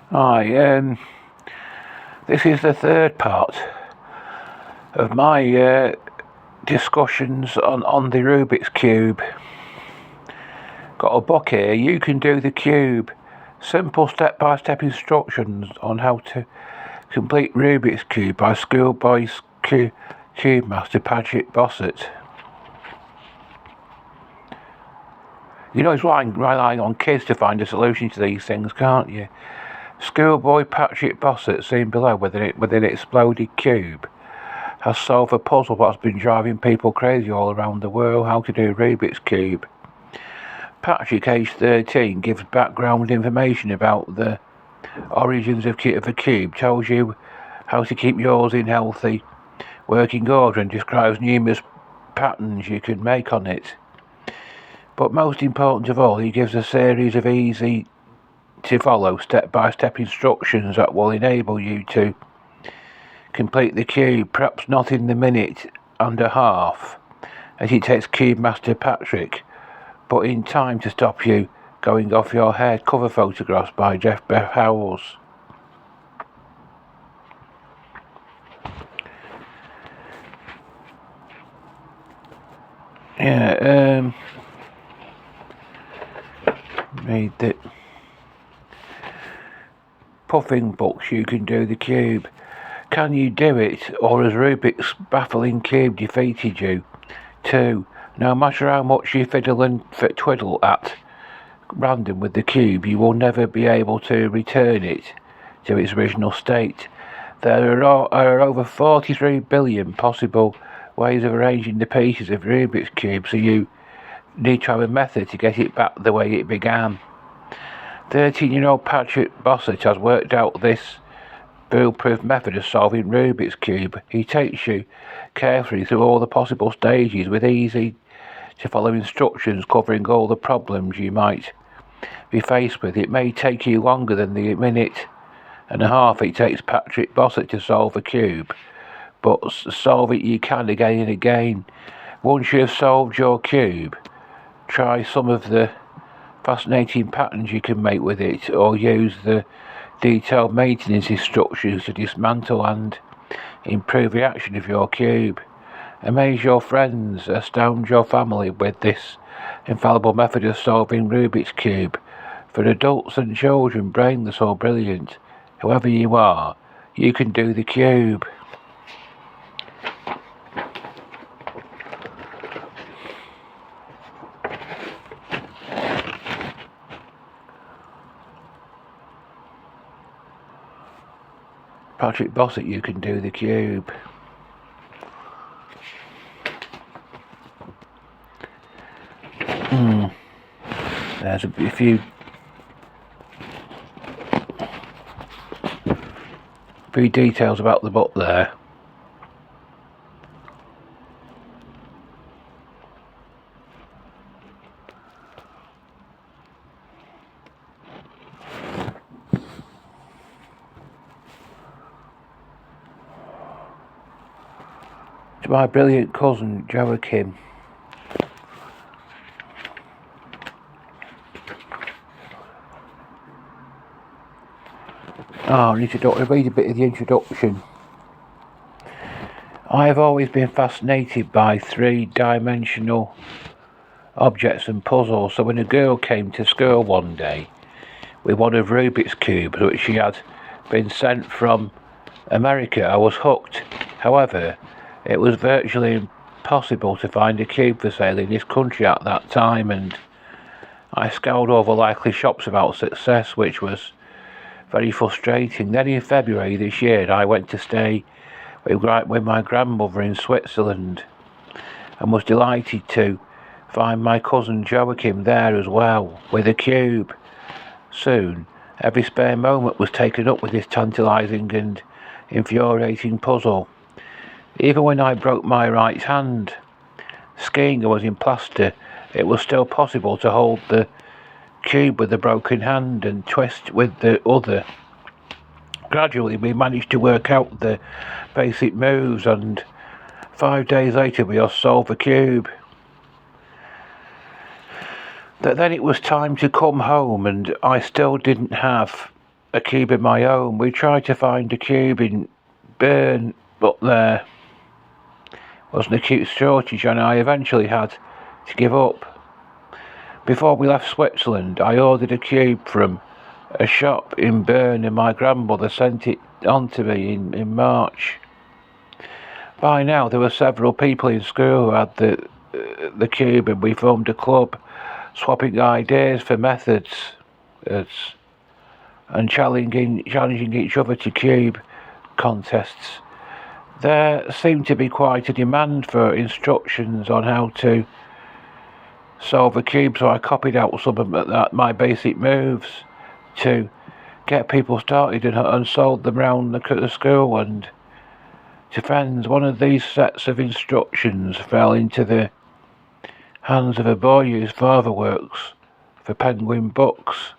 Hi, this is the third part of my discussions on the Rubik's Cube. Got a book here, You Can Do the Cube. Simple step-by-step instructions on how to complete Rubik's Cube by schoolboy cube master Patrick Bossett. You know, it's relying on kids to find a solution to these things, can't you? Schoolboy Patrick Bossett, seen below with an exploded cube, has solved a puzzle that's been driving people crazy all around the world: how to do Rubik's Cube. Patrick, aged 13, gives background information about the origins of the cube, tells you how to keep yours in healthy working order, and describes numerous patterns you can make on it. But most important of all, he gives a series of easy to follow step-by-step instructions that will enable you to complete the cube, perhaps not in the minute and a half as it takes Cube Master Patrick, but in time to stop you going off your head. Cover photographs by Jeff Beth Howells. Read the puffing books. You Can Do the Cube. Can you do it, or has Rubik's baffling cube defeated you? 2. No matter how much you fiddle and twiddle at random with the cube, you will never be able to return it to its original state. There are over 43 billion possible ways of arranging the pieces of Rubik's Cube, so you need to have a method to get it back the way it began. 13-year-old Patrick Bossett has worked out this foolproof method of solving Rubik's Cube. He takes you carefully through all the possible stages with easy to follow instructions covering all the problems you might be faced with. It may take you longer than the minute and a half it takes Patrick Bossett to solve a cube, but solve it you can again and again. Once you have solved your cube, try some of the fascinating patterns you can make with it, or use the detailed maintenance instructions to dismantle and improve the action of your cube. Amaze your friends, astound your family with this infallible method of solving Rubik's Cube. For adults and children, brainless or brilliant, whoever you are, you can do the cube. Patrick Bossett, You Can Do the Cube. There's a few details about the book there. To my brilliant cousin Joachim. I need to read a bit of the introduction. I have always been fascinated by three-dimensional objects and puzzles, so when a girl came to school one day with one of Rubik's cubes which she had been sent from America, I was hooked. However, it was virtually impossible to find a cube for sale in this country at that time, and I scoured over likely shops about success, which was very frustrating. Then in February this year, I went to stay with my grandmother in Switzerland and was delighted to find my cousin Joachim there as well, with a cube. Soon, every spare moment was taken up with this tantalising and infuriating puzzle. Even when I broke my right hand, skiing was in plaster, it was still possible to hold the cube with the broken hand and twist with the other. Gradually we managed to work out the basic moves, and 5 days later we had solved the cube. Then it was time to come home, and I still didn't have a cube of my own. We tried to find a cube in Bern, but there wasn't a cube shortage, and I eventually had to give up. Before we left Switzerland, I ordered a cube from a shop in Bern, and my grandmother sent it on to me in March. By now, there were several people in school who had the cube, and we formed a club, swapping ideas for methods and challenging each other to cube contests. There seemed to be quite a demand for instructions on how to solve a cube, so I copied out some of my basic moves to get people started and sold them around the school and to friends. One of these sets of instructions fell into the hands of a boy whose father works for Penguin Books.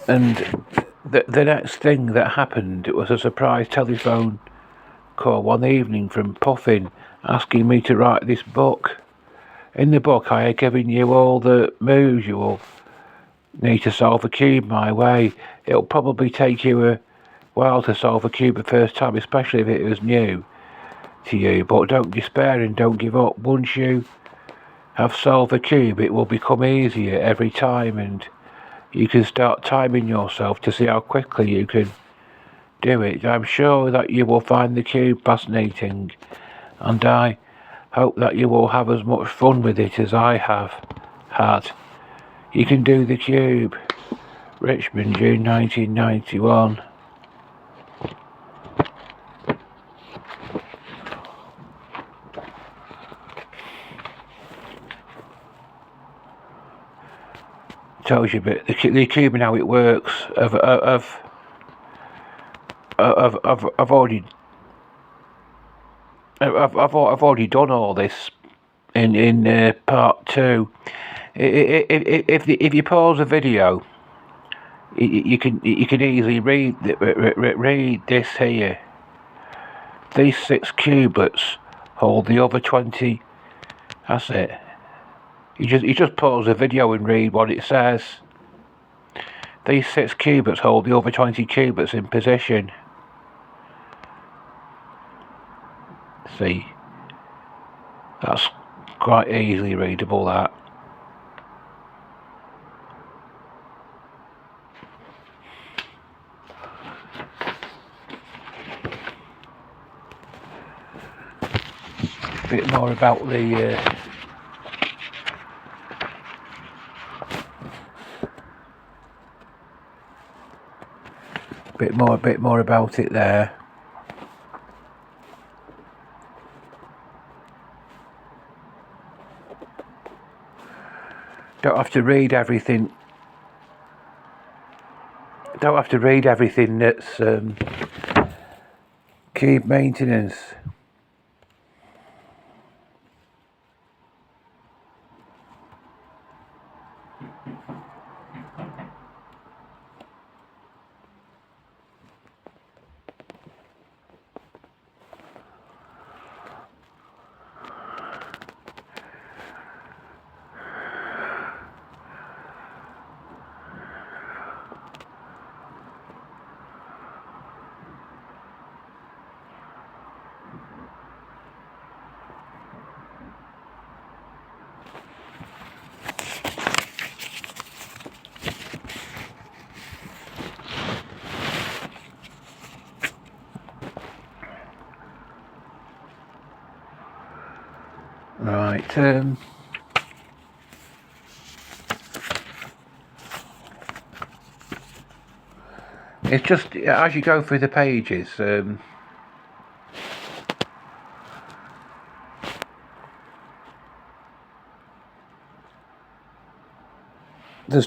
And the next thing that happened, it was a surprise telephone call one evening from Puffin asking me to write this book. In the book I had given you all the moves you will need to solve a cube my way. It'll probably take you a while to solve a cube the first time, especially if it was new to you, but don't despair and don't give up. Once you have solved a cube, it will become easier every time, and you can start timing yourself to see how quickly you can do it. I'm sure that you will find the cube fascinating, and I hope that you will have as much fun with it as I have had. You can do the cube. Richmond, June 1991. Tells you a bit the cube and how it works. I've already done all this in part 2. If you pause the video, you can easily read this here. These 6 cubits hold the other 20. That's it. You just pause the video and read what it says. These 6 cubits hold the other 20 cubits in position. See, that's quite easily readable, that. A bit more about the bit more about it there. Don't have to read everything. Don't have to read everything that's cube maintenance. Right, it's just as you go through the pages, there's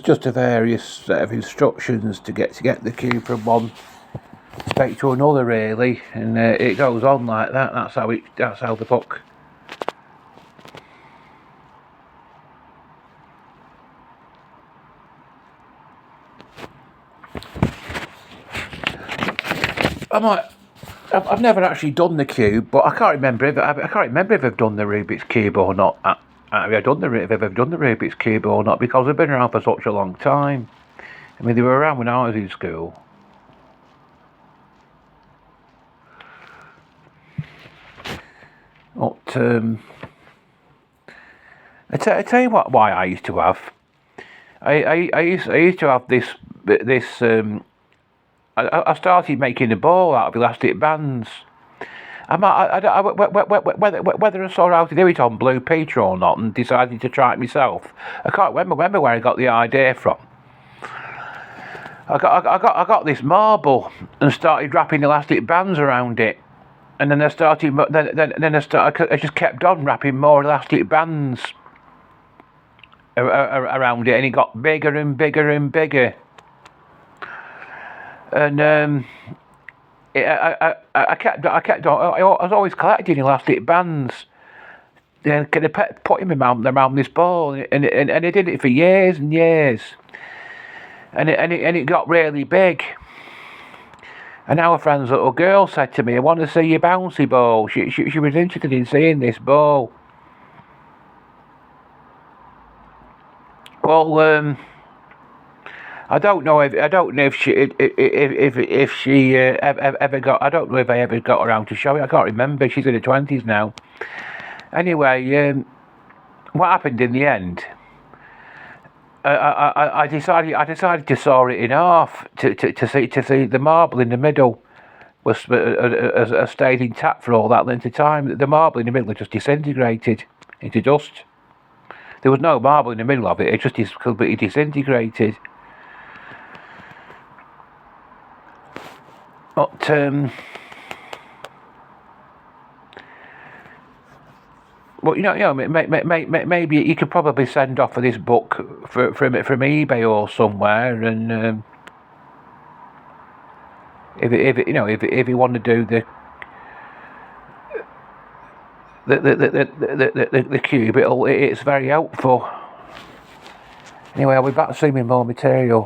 just a various set of instructions to get the cube from one state to another, really, and it goes on like that. That's how the book. I've never actually done the cube, but I can't remember if I've done the Rubik's cube or not. Have I done if I've ever done the Rubik's Cube or not, because they've been around for such a long time. I mean, they were around when I was in school. But, I tell you what, why I used to have. I used to have this. I started making a ball out of elastic bands. Whether I saw how to do it on Blue Peter or not, and decided to try it myself. I can't remember where I got the idea from. I got this marble and started wrapping elastic bands around it, and then I just kept on wrapping more elastic bands around it, and it got bigger and bigger and bigger. And I kept on. I was always collecting elastic bands. Then putting them around this ball, and I did it for years and years. And it got really big. And our friend's little girl said to me, "I want to see your bouncy ball." She was interested in seeing this ball. Well, I don't know if she ever got. I don't know if I ever got around to show it. I can't remember. She's in her 20s now. Anyway, what happened in the end? I decided to saw it in half to see the marble in the middle was stayed intact for all that length of time. The marble in the middle had just disintegrated into dust. There was no marble in the middle of it. It just completely disintegrated. But well, maybe you could probably send off for this book from eBay or somewhere, and if you want to do the cube, it's very helpful. Anyway, I'll be back soon with more material.